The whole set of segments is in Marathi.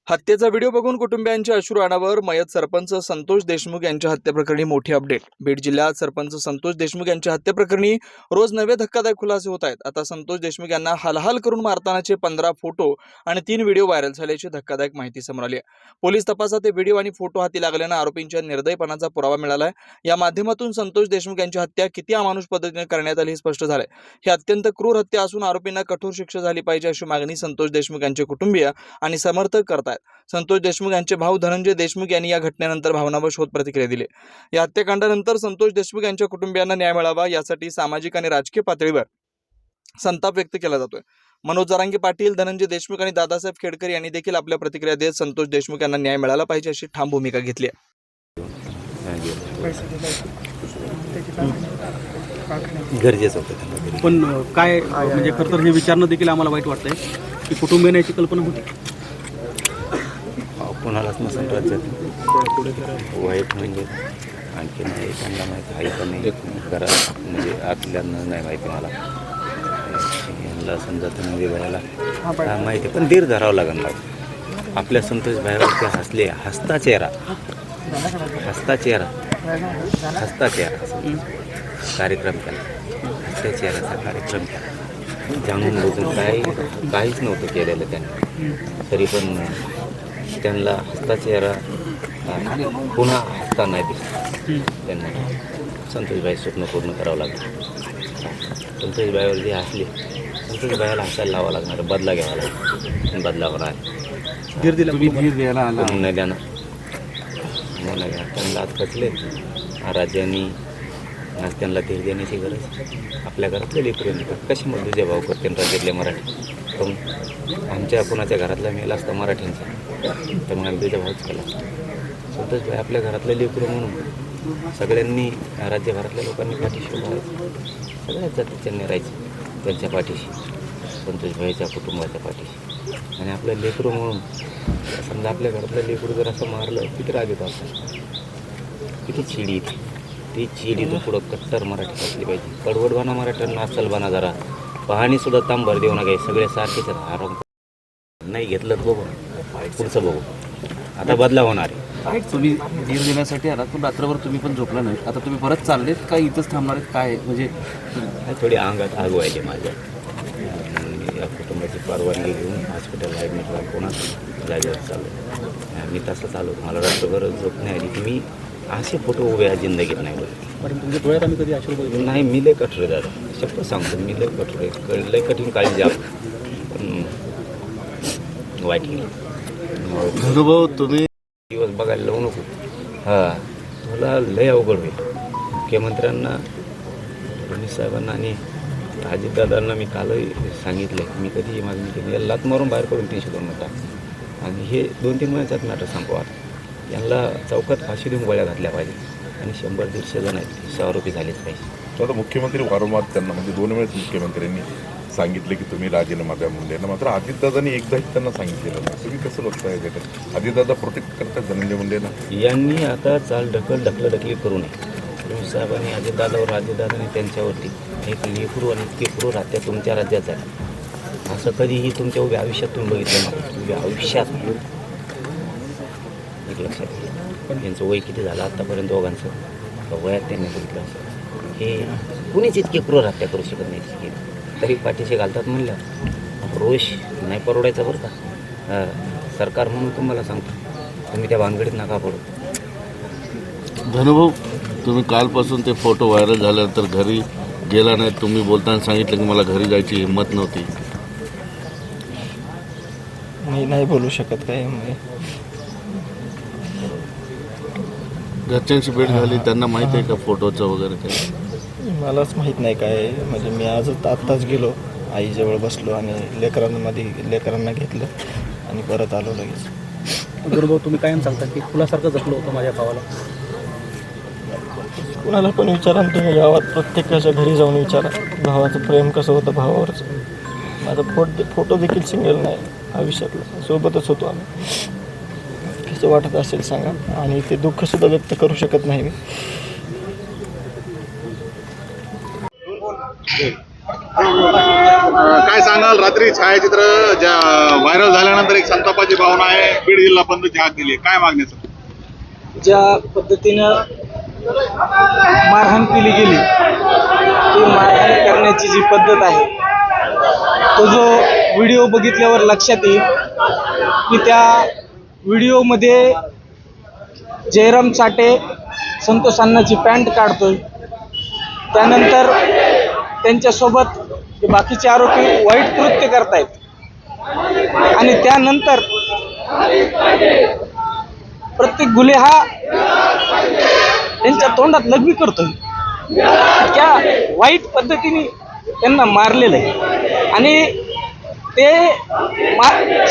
हत्येचा व्हिडिओ बघून कुटुंबियांच्या अश्रू अनावर. मयत सरपंच संतोष देशमुख यांच्या हत्येप्रकरणी मोठी अपडेट. बीड जिल्ह्यात सरपंच संतोष देशमुख यांच्या हत्येप्रकरणी रोज नवे धक्कादायक खुलासे होत आहेत. आता संतोष देशमुख यांना हालहाल करून मारतानाचे 15 फोटो आणि 3 व्हिडिओ व्हायरल झाल्याची धक्कादायक माहिती समोर आली आहे. पोलीस तपासात ते व्हिडिओ आणि फोटो हाती लागल्यानं आरोपींच्या निर्दयपणाचा पुरावा मिळाला आहे. या माध्यमातून संतोष देशमुख यांची हत्या किती अमानुष पद्धतीने करण्यात आली हे स्पष्ट झाले. ही अत्यंत क्रूर हत्या असून आरोपींना कठोर शिक्षा झाली पाहिजे अशी मागणी संतोष देशमुख यांचे कुटुंबीय आणि समर्थक करतात. संतोष देशमुख यांचे भाऊ धनंजय देशमुख यांनी या घटनेनंतर भावनावश होत प्रतिक्रिया दिली. या हत्याकांडानंतर संतोष देशमुख यांच्या कुटुंबियांना न्याय मिळावा यासाठी सामाजिक आणि राजकीय पातळीवर संताप व्यक्त केला जातोय. मनोज जरांगे पाटील, धनंजय देशमुख आणि दादासाहेब खेडकर यांनी देखील आपल्या प्रतिक्रिया देत संतोष देशमुख यांना न्याय मिळाला पाहिजे अशी ठाम भूमिका घेतली आहे. गरजेचं होतं. पण काय म्हणजे खरं तर हे विचारणं देखील आम्हाला वाईट वाटतंय की कुटुंबियांना याची कल्पना होती. कोणालाच नसेल राज्यात वाईट म्हणजे आणखी नाही, त्यांना माहिती आहे का नाही घरात म्हणजे आतल्यांना नाही माहिती. मला यांना समजा म्हणजे भायला काय माहिती, पण धीर धरावं लागणार. आपल्या संतोष भाईवर ते हसले, हसता चेहरा कार्यक्रम केला, हसत्या चेहऱ्याचा कार्यक्रम केला. जाणून बुजून काहीच नव्हतं केलेलं त्यांनी, तरी पण त्यांना हसता चेहरा पुन्हा हसता नाही दिसला. त्यांना संतोषबाई स्वप्न पूर्ण करावं लागलं. संतोषबाईवर जे हसले, संतोषबाईला हसायला लावावं लागणार, बदला घ्यावा लागणार, बदला होणार. धीर द्यायला आला न द्यानं त्यांना आज कचले राज्याने आज त्यांना धीर देण्याची गरज. आपल्या घरातले लेकरं कशी मग तुझे भाव करते राज्यातले मराठी, पण आमच्या कुणाच्या घरातला मेला असता मराठ्यांचा तर मग आम्ही तुझ्या भावच केला. संतोषबाई आपल्या घरातलं लेकरं म्हणून सगळ्यांनी राज्यभरातल्या लोकांनी पाठीशी उभारायचं, सगळ्याच जातीच्यांनी राहायचं त्यांच्या पाठीशी, संतोषबाईच्या कुटुंबाच्या पाठीशी. आणि आपलं लेकरं म्हणून समजा आपल्या घरातलं लेकरू जर असं मारलं किती राग येतो आपल्याला, किती चिडी येते. ती चिडी तो पुढं कट्टर मराठी असली पाहिजे. कडवडवाना मराठ्यांना असलबाना जरा पाहणीसुद्धा तांबर देऊ नका. सगळे सारखेच आराम नाही घेतलं तर बघू, पुढचं बघू. आता बदला होणार आहे. तुम्ही धीर देण्यासाठी आलात पण रात्रभर तुम्ही पण झोपला नाही. आता तुम्ही परत चाललेत का इथंच थांबणार आहेत काय म्हणजे थोडी अंगात आग व्हायची माझ्या. या कुटुंबाची परवानगी घेऊन हॉस्पिटलला ॲडमिट व्हायला कोणाच जागेवर चालू. मी तसं चालू, मला रात्रभर झोप नाही आली की मी असे फोटो उभे आहे जिंदगीत नाही बघ. पण तुमच्या डोळ्यात आम्ही कधी अश्रू बघितले नाही. मी लय कठोर आहे दादा, शब्द सांगतो. मी लय कठोर आहे, लय कठीण काळजी आहे. पण वाईट गेलं अनुभव तुम्ही दिवस बघायला लावू नको. हां, तुला लय अवघड होईल. मुख्यमंत्र्यांना, फडणवीस साहेबांना आणि अजितदादांना मी कालही सांगितलं की मी कधी मागणी केली, याला लात मारून बाहेर पडून 302 मतं आणि हे 2-3 महिन्याच्यात मॅटर संपवा. यांना चौकात फाशी देऊन गोळ्या घातल्या पाहिजे आणि 100-150 जण आहेत 100 आरोपी झालेच पाहिजे. आता मुख्यमंत्री वारंवार त्यांना म्हणजे 2 वेळेस मुख्यमंत्र्यांनी सांगितले की तुम्ही राजीनामा द्या मुंडेंना, मात्र अजितदादांनी एकदाही त्यांना सांगितलेलं नाही. तुम्ही कसं बघताय त्याच्यात? अजितदादा प्रोटेक्ट करतात धनंजय मुंडेंना. यांनी आता ढकलढकली करू नये. फडणवीस साहेबांनी अजितदादांनी त्यांच्यावरती एक लेकरू आणि केकरू राज्यात तुमच्या राज्यात आहे असं कधीही तुमच्या उभ्या आयुष्यात तुम्ही बघितलं नाही. उभ्या आयुष्यात एक लक्षात घ्या. यांचं वय किती झालं आत्तापर्यंत दोघांचं वयात त्यांनी बघितलं असं. हे कुणीच इतके क्रूर हत्या करू शकत नाही. तरी पाठीशी घालतात म्हणलं रोष नाही परवडायचा बरं का. सरकार म्हणून तुम्हाला सांगतो, तुम्ही त्या भानगडीत नका पडू. धनुभाऊ, तुम्ही कालपासून ते फोटो व्हायरल झाल्यानंतर घरी गेला नाही. तुम्ही बोलताना सांगितलं की मला घरी जायची हिंमत नव्हती. मी नाही बोलू शकत काय. घरच्यांशी भेट झाली, त्यांना माहिती आहे का फोटोचं वगैरे काही? मलाच माहीत नाही काय. म्हणजे मी आत्ताच गेलो, आईजवळ बसलो आणि लेकरांना घेतलं आणि परत आलो लगेच. गुरुभाऊ, तुम्ही कायम सांगता की फुलासारखं जपलं होतं माझ्या भावाला. कुणाला पण विचारा ना तुम्ही, गावात प्रत्येकाच्या घरी जाऊन विचारा भावाचं प्रेम कसं होतं भावावरचं. माझा फोटो देखील सिंगल नाही आयुष्यातला, सोबतच होतो आम्ही. कसं वाटत असेल सांगा. आणि ते दुःखसुद्धा व्यक्त करू शकत नाही मी. काय सांगाल, रात्री छायाचित्र ज्या व्हायरल झाल्यानंतर एक संतापाची भावना आहे, बीड जिल्हा बंदची हाक दिली, काय मागण्याचं? ज्या पद्धतीनं मारहाण केली गेली ती मारहाण करण्याची जी पद्धत आहे तो जो व्हिडिओ बघितल्यावर लक्षात येईल की त्या व्हिडिओमध्ये जयराम चाटे संतोष अण्णाची पॅन्ट काढतोय, त्यानंतर त्यांच्यासोबत ते बाकीचे आरोपी वाईट कृत्य करतायत आणि त्यानंतर प्रत्येक गुन्हे हा त्यांच्या तोंडात लघवी करतोय. त्या वाईट पद्धतीने त्यांना मारलेलं आहे आणि ते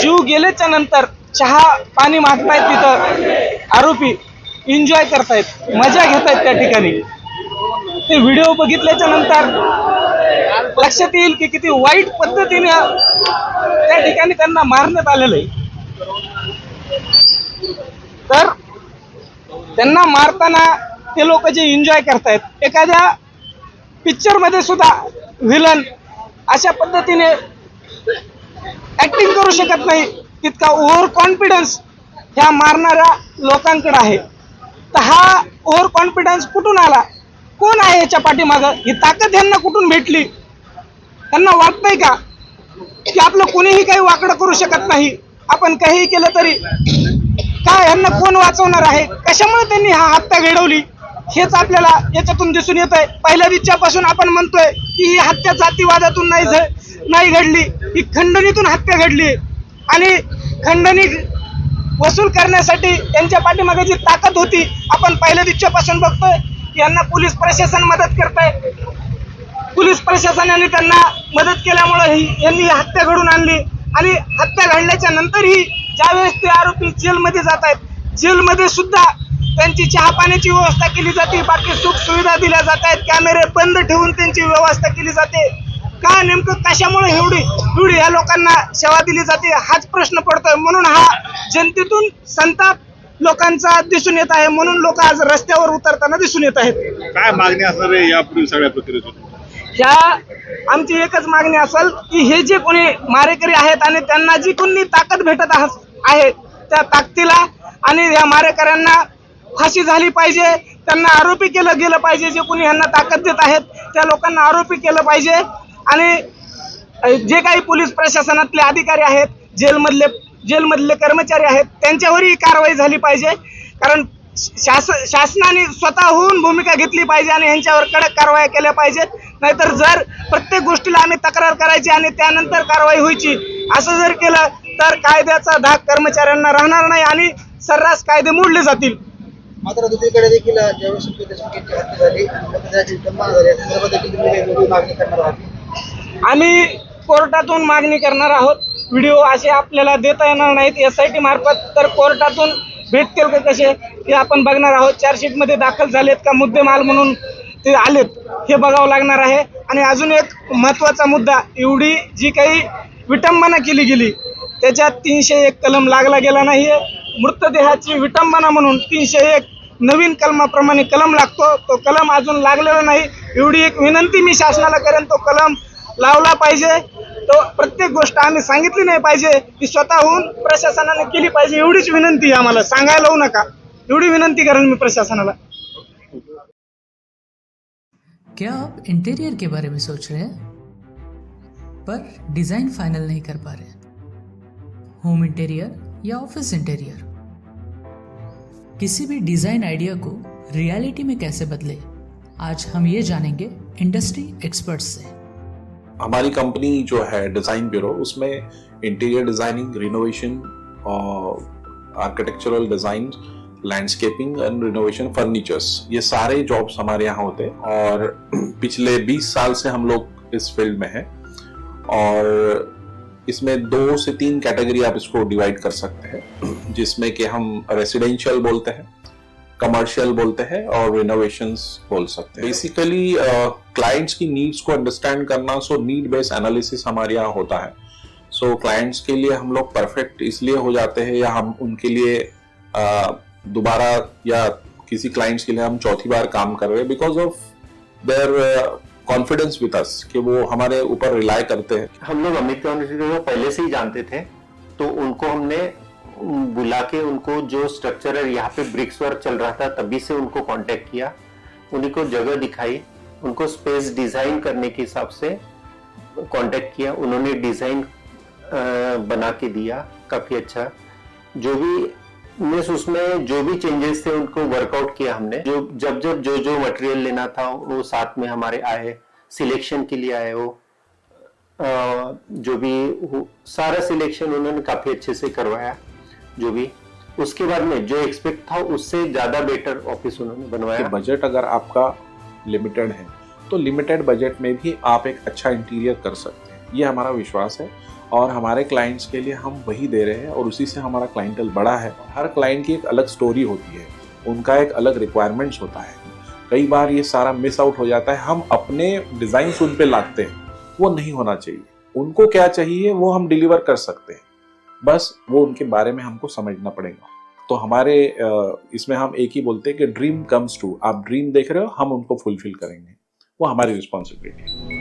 जीव गेल्याच्या नंतर चहा पाणी मागतायत, तिथं आरोपी एन्जॉय करतायत, मजा घेतायत त्या ठिकाणी. ते व्हिडिओ बघितल्याच्या नंतर लक्षात येईल की किती वाईट पद्धतीने त्या ठिकाणी त्यांना मारण्यात आलेलं आहे. तर त्यांना मारताना ते लोक जे एन्जॉय करतायत, एखाद्या पिक्चर मध्ये सुद्धा व्हिलन अशा पद्धतीने ऍक्टिंग करू शकत नाही, तितका ओव्हर कॉन्फिडन्स ह्या मारणाऱ्या लोकांकडे आहे. तर हा ओव्हर कॉन्फिडन्स कुठून आला, कोण आहे याच्या पाठीमागं, ही ताकद यांना कुठून भेटली? त्यांना वाटतंय का की आपलं कोणीही काही वाकडं करू शकत नाही, आपण काहीही केलं तरी काय यांना कोण वाचवणार आहे? कशामुळे त्यांनी हा हत्या घडवली हेच आपल्याला याच्यातून दिसून येत आहे. पहिल्या दिवसापासून आपण म्हणतोय की ही हत्या जातीवादातून नाही घडली, ही खंडणीतून हत्या घडली आणि खंडणी वसूल करण्यासाठी त्यांच्या पाठीमागे जी ताकद होती आपण पहिल्या दिवसापासून बघतोय की यांना पोलीस प्रशासन मदत करतंय. पोलीस प्रशासनाने त्यांना मदत केल्यामुळे यांनी हत्या घडून आणली आणि हत्या घडल्याच्या नंतरही ज्यावेळेस ते आरोपी जेलमध्ये जात आहेत, जेलमध्ये सुद्धा त्यांची चहा पाण्याची व्यवस्था केली जाते, बाकी सुख सुविधा दिल्या जात आहेत, कॅमेरे बंद ठेवून त्यांची व्यवस्था केली जाते. का नेमकं कशामुळे एवढी या लोकांना सेवा दिली जाते हाच प्रश्न पडतोय. म्हणून हा जनतेतून संताप लोकांचा दिसून येत आहे, म्हणून लोक आज रस्त्यावर उतरताना दिसून येत आहेत. काय मागणी असणार आहे यापुढील सगळ्या प्रक्रियेतून? ह्या आमची एकच मागणी असेल की हे जे कोणी मारेकरी आहेत आणि त्यांना जी कोणी ताकद भेटत आहे त्या ताकदीला आणि या मारेकऱ्यांना फाशी झाली पाहिजे, त्यांना आरोपी केलं गेलं पाहिजे. जे कोणी यांना ताकद देत आहेत त्या लोकांना आरोपी केलं पाहिजे आणि जे काही पोलीस प्रशासनातले अधिकारी आहेत, जेलमधले कर्मचारी आहेत, त्यांच्यावरही कारवाई झाली पाहिजे. कारण शासनाने स्वतःहून भूमिका घेतली पाहिजे आणि यांच्यावर कडक कारवाई केल्या पाहिजेत. नाहीतर जर प्रत्येक गोष्टीला आम्ही तक्रार करायची आणि त्यानंतर कारवाई व्हायची असं जर केलं तर कायद्याचा धाक कर्मचाऱ्यांना राहणार नाही आणि सर्रास कायदे मोडले जातील. मात्र दुसरीकडे देखील ज्यावेळेस देशमुखांची हत्या झाली, मागणी करणार आहात? आम्ही कोर्टातून मागणी करणार आहोत. व्हिडिओ असे आपल्याला देता येणार नाहीत SIT मार्फत, तर कोर्टातून भेटतील का कसे हे आपण बघणार आहोत. चार्जशीटमध्ये दाखल झालेत का मुद्देमाल म्हणून ते आलेत हे बघावं लागणार आहे. आणि अजून एक महत्त्वाचा मुद्दा, एवढी जी काही विटंबना केली गेली त्याच्यात 301 कलम लागला गेला नाही आहे. मृतदेहाची विटंबना म्हणून 301 नवीन कलमाप्रमाणे कलम लागतो, तो कलम अजून लागलेला नाही. एवढी एक विनंती मी शासनाला करेन, तो कलम लावला पाहिजे. तो प्रत्येक गोष्ट आम्ही सांगितली नाही पाहिजे, ती स्वतःहून प्रशासनाने केली पाहिजे. एवढीच विनंती आहे आम्हाला, सांगायला लावू नका, एवढी विनंती करेन मी प्रशासनाला. क्या आप इंटीरियर के बारे में सोच रहे हैं पर डिज़ाइन फाइनल नहीं कर पा रहे? होम इंटीरियर या ऑफिस इंटीरियर, किसी भी डिज़ाइन आइडिया को रियलिटी में कैसे बदले, आज हम ये जानेंगे इंडस्ट्री एक्सपर्ट्स से। हमारी कंपनी जो है डिज़ाइन ब्यूरो, उसमें interior designing, renovation, architectural design, landscaping end renovation, furnitures, ये सारे जॉब्स हमारे यहाँ होते हैं और पिछले 20 साल से हम लोग इस फील्ड में हैं। और इसमें 2 से 3 कैटेगरी आप इसको डिवाइड कर सकते हैं, जिसमें कि हम रेसिडेंशियल बोलते हैं, कमर्शियल बोलते हैं और रिनोवेशंस बोल सकते हैं। बेसिकली क्लाइंट्स की नीड्स को अंडरस्टैंड करना, सो नीड बेस्ड एनालिसिस हमारे यहाँ होता है। सो क्लाइंट्स के लिए हम लोग परफेक्ट इसलिए हो जाते हैं या हम उनके लिए दोबारा या किसी क्लाइंट्स के लिए हम चौथी बार काम कर रहे हैं because of their confidence with us कि वो हमारे ऊपर रिलाय करते हैं। हम लोग अमित यूनिवर्सिटी को पहले से ही जानते थे, तो उनको हमने बुला के उनको जो स्ट्रक्चरल यहाँ पे ब्रिक्स वर्क चल रहा था तभी से उनको कांटेक्ट किया, उन्हीं को जगह दिखाई, उनको स्पेस डिजाइन करने के हिसाब से कांटेक्ट किया, उन्होंने डिजाइन बना के दिया काफी अच्छा। जो भी मीन्स उसमें जो भी चेंजेस थे उनको वर्कआउट किया हमने। जब जो मटेरियल लेना था वो साथ में हमारे आए, सिलेक्शन के लिए आए, वो जो भी सारा सिलेक्शन उन्होंने काफी अच्छे से करवाया। जो भी उसके बाद में जो एक्सपेक्ट था उससे ज्यादा बेटर ऑफिस उन्होंने बनवाया। बजट अगर आपका लिमिटेड है तो लिमिटेड बजट में भी आप एक अच्छा इंटीरियर कर सकते हैं, ये हमारा विश्वास है। और हमारे क्लाइंट्स के लिए हम वही दे रहे हैं और उसी से हमारा क्लाइंटल बड़ा है। हर क्लाइंट की एक अलग स्टोरी होती है, उनका एक अलग रिक्वायरमेंट्स होता है। कई बार ये सारा मिस आउट हो जाता है, हम अपने डिज़ाइन उन पे लाते हैं, वो नहीं होना चाहिए। उनको क्या चाहिए वो हम डिलीवर कर सकते हैं, बस वो उनके बारे में हमको समझना पड़ेगा। तो हमारे इसमें हम एक ही बोलते हैं कि ड्रीम कम्स ट्रू। आप ड्रीम देख रहे हो, हम उनको फुलफिल करेंगे, वो हमारी रिस्पॉन्सिबिलिटी है।